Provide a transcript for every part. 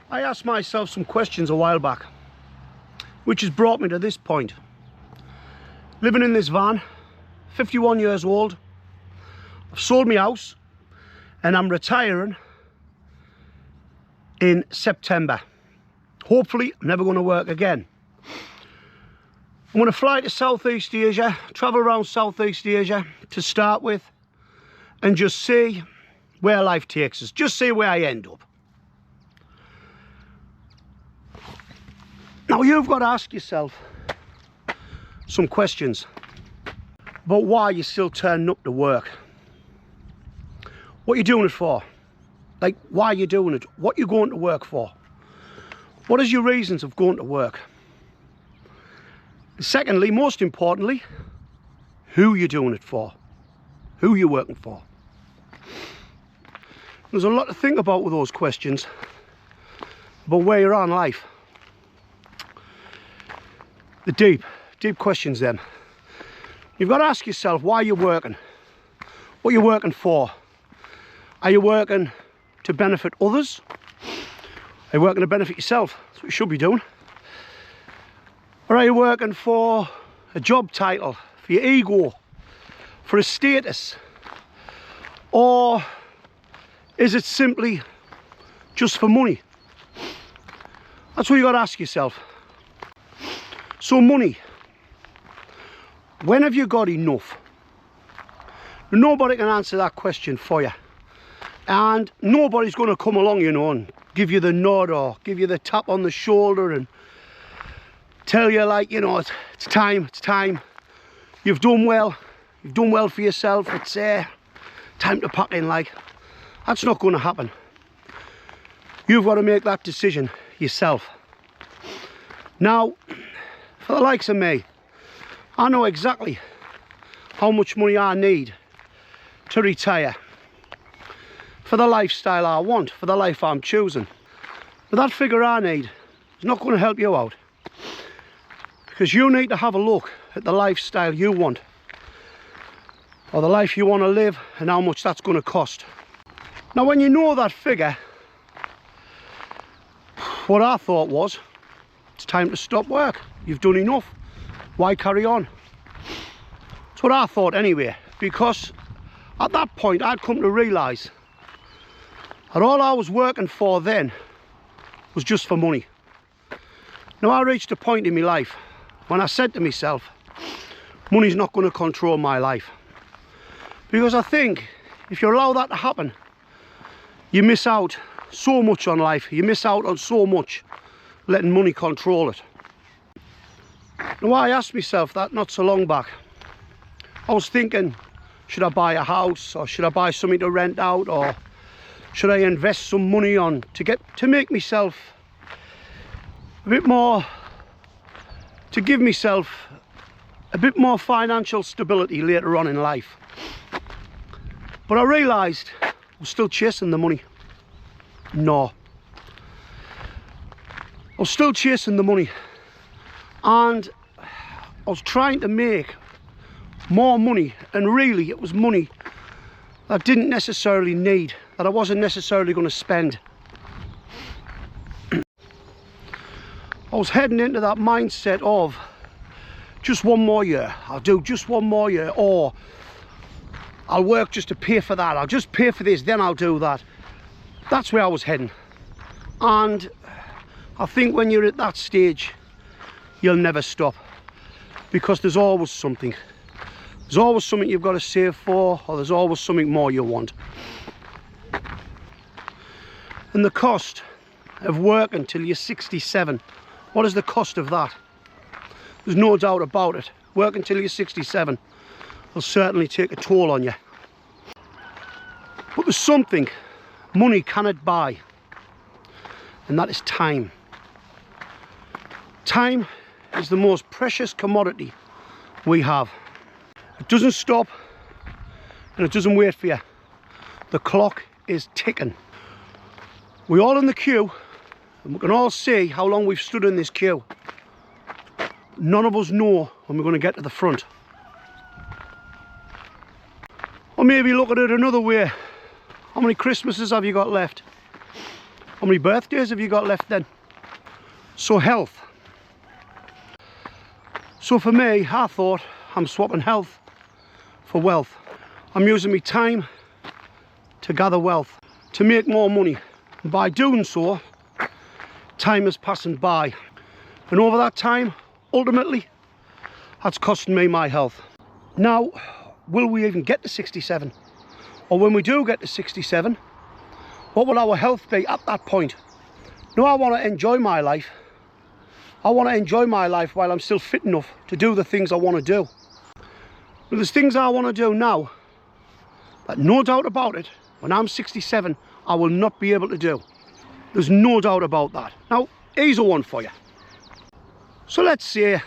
I asked myself some questions a while back, which has brought me to this point. Living in this van, 51 years old, I've sold my house and I'm retiring in September. Hopefully I'm never going to work again. I'm going to fly to Southeast Asia, travel around Southeast Asia to start with, and just see where life takes us, just see where I end up. Now you've got to ask yourself some questions about why you're still turning up to work. What you're doing it for? Like, why you're doing it? What you're going to work for? What is your reasons of going to work? Secondly, most importantly, who you're doing it for? Who you're working for? There's a lot to think about with those questions, about where you're at in life. The deep questions then. You've got to ask yourself why you're working, what you're working for. Are you working to benefit others? Are you working to benefit yourself? That's what you should be doing. Or are you working for a job title, for your ego, for a status? Or is it simply just for money? That's what you've got to ask yourself. So money, when have you got enough? Nobody can answer that question for you. And nobody's going to come along, you know, and give you the nod or give you the tap on the shoulder and tell you, like, you know, it's time. You've done well for yourself. It's time to pack in. Like, that's not going to happen. You've got to make that decision yourself. Now, for the likes of me, I know exactly how much money I need to retire, for the lifestyle I want, for the life I'm choosing. But that figure I need is not going to help you out, because you need to have a look at the lifestyle you want, or the life you want to live, and how much that's going to cost. Now, when you know that figure, what I thought was, it's time to stop work. You've done enough. Why carry on? That's what I thought anyway, because at that point I'd come to realise that all I was working for then was just for money. Now, I reached a point in my life when I said to myself, money's not going to control my life. Because I think if you allow that to happen, you miss out so much on life. You miss out on so much letting money control it. Now, I asked myself that not so long back. I was thinking, should I buy a house, or should I buy something to rent out, or should I invest some money on to make myself a bit more, to give myself a bit more financial stability later on in life. But I realised I was still chasing the money. No. I was still chasing the money, and I was trying to make more money, and really it was money that I didn't necessarily need, that I wasn't necessarily going to spend. I was heading into that mindset of just one more year, I'll do just one more year, or I'll work just to pay for that, I'll just pay for this, then I'll do that. That's where I was heading. And I think when you're at that stage, you'll never stop, because there's always something. There's always something you've got to save for, or there's always something more you want. And the cost of working till you're 67, what is the cost of that? There's no doubt about it. Working till you're 67 will certainly take a toll on you. But there's something money cannot buy, and that is time. Time is the most precious commodity we have. It doesn't stop, and it doesn't wait for you. The clock is ticking. We're all in the queue, and we can all see how long we've stood in this queue. None of us know when we're going to get to the front. Or maybe look at it another way. How many Christmases have you got left? How many birthdays have you got left then? So health. So for me, I thought I'm swapping health for wealth. I'm using my time to gather wealth, to make more money. And by doing so, time is passing by. And over that time, ultimately, that's costing me my health. Now, will we even get to 67? Or when we do get to 67, what will our health be at that point? Now, I want to enjoy my life. I want to enjoy my life while I'm still fit enough to do the things I want to do. But there's things I want to do now that, no doubt about it, when I'm 67, I will not be able to do. There's no doubt about that. Now, here's a one for you. So let's say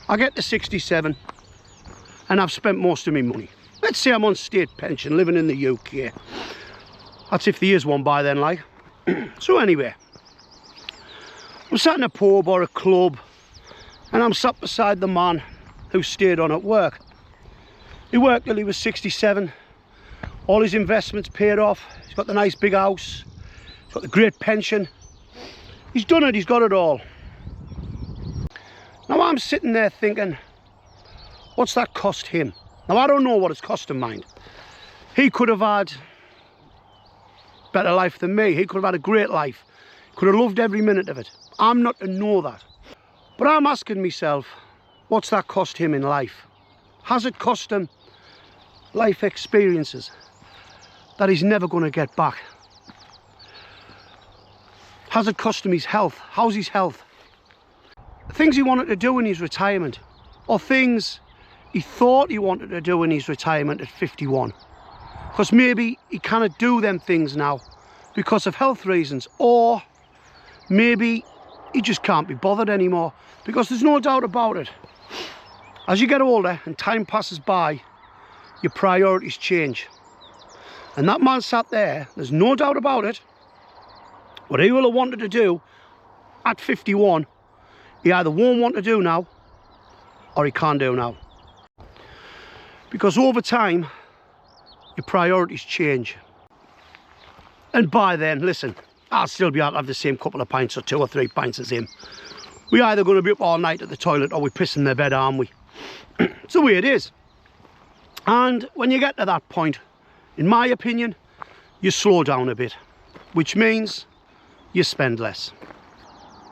I get to 67 and I've spent most of my money. Let's say I'm on state pension, living in the UK. That's if there is one by then, like. So anyway, I'm sat in a pub or a club and I'm sat beside the man who stayed on at work. He worked till he was 67. All his investments paid off. He's got the nice big house. He's got the great pension. He's done it, he's got it all. Now I'm sitting there thinking, what's that cost him? Now I don't know what it's cost him, mind. He could have had a better life than me. He could have had a great life. Could have loved every minute of it. I'm not to know that. But I'm asking myself, what's that cost him in life? Has it cost him life experiences that he's never going to get back? Has it cost him his health? How's his health? Things he wanted to do in his retirement, or things he thought he wanted to do in his retirement at 51. Because maybe he cannot do them things now because of health reasons, or maybe he just can't be bothered anymore. Because there's no doubt about it, as you get older and time passes by, your priorities change. And that man sat there, there's no doubt about it, what he will have wanted to do at 51, he either won't want to do now or he can't do now. Because over time, your priorities change. And by then, listen, I'll still be able to have the same couple of pints or 2 or 3 pints as him. We're either going to be up all night at the toilet or we're pissing their bed, aren't we? It's the way it is. And when you get to that point, in my opinion, you slow down a bit, which means you spend less.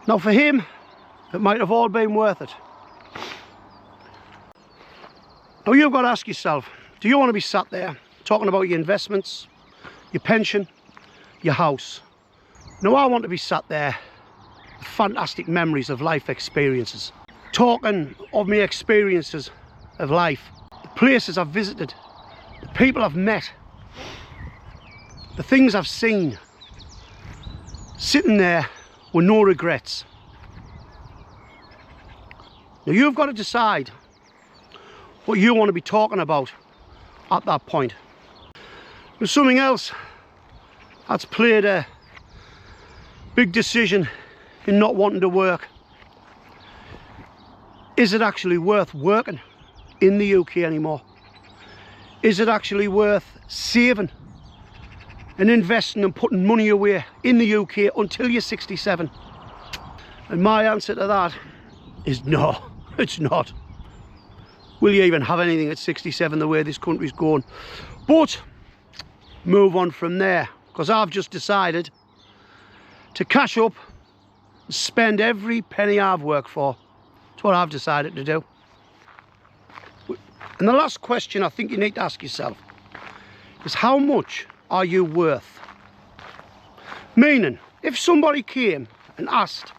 Now for him, it might have all been worth it. Now you've got to ask yourself, do you want to be sat there talking about your investments, your pension, your house? Now I want to be sat there with fantastic memories of life experiences, talking of my experiences of life, the places I've visited, the people I've met, the things I've seen, sitting there with no regrets. Now you've got to decide what you want to be talking about at that point. There's something else that's played a big decision in not wanting to work. Is it actually worth working in the UK anymore? Is it actually worth saving and investing and putting money away in the UK until you're 67? And my answer to that is no, it's not. Will you even have anything at 67 the way this country's going? But move on from there, because I've just decided to cash up and spend every penny I've worked for. That's what I've decided to do. And the last question I think you need to ask yourself is, how much are you worth? Meaning, if somebody came and asked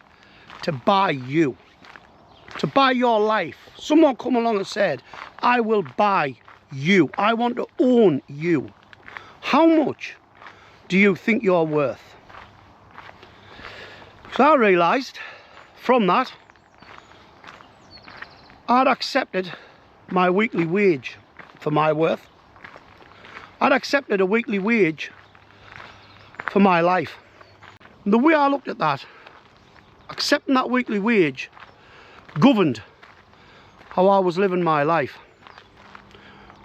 to buy you, to buy your life, someone come along and said, I will buy you, I want to own you, how much do you think you're worth? So I realised from that I'd accepted my weekly wage for my worth. I'd accepted a weekly wage for my life. And the way I looked at that, accepting that weekly wage governed how I was living my life.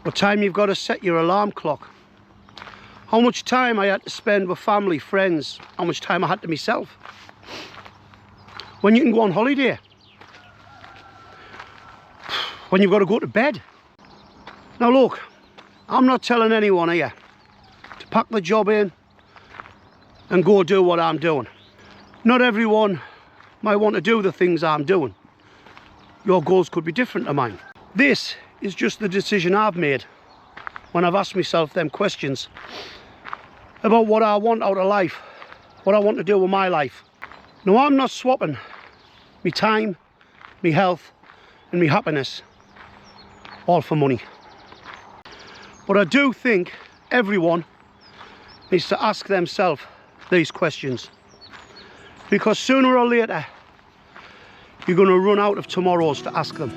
What time you've got to set your alarm clock, how much time I had to spend with family, friends, how much time I had to myself. When you can go on holiday, when you've got to go to bed. Now look, I'm not telling anyone here to pack the job in and go do what I'm doing. Not everyone might want to do the things I'm doing. Your goals could be different to mine. This is just the decision I've made when I've asked myself them questions about what I want out of life, what I want to do with my life. Now, I'm not swapping me time, me health and me happiness all for money. But I do think everyone needs to ask themselves these questions, because sooner or later you're going to run out of tomorrows to ask them.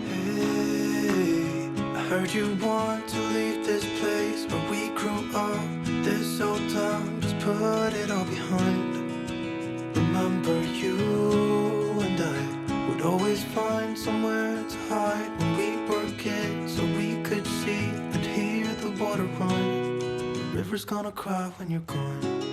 Hey, I heard you want to leave this place where we grew up. This old town, just put it all behind. Remember you and I would always find somewhere to hide when we were kids, so we could see and hear the water run. The river's gonna cry when you're gone.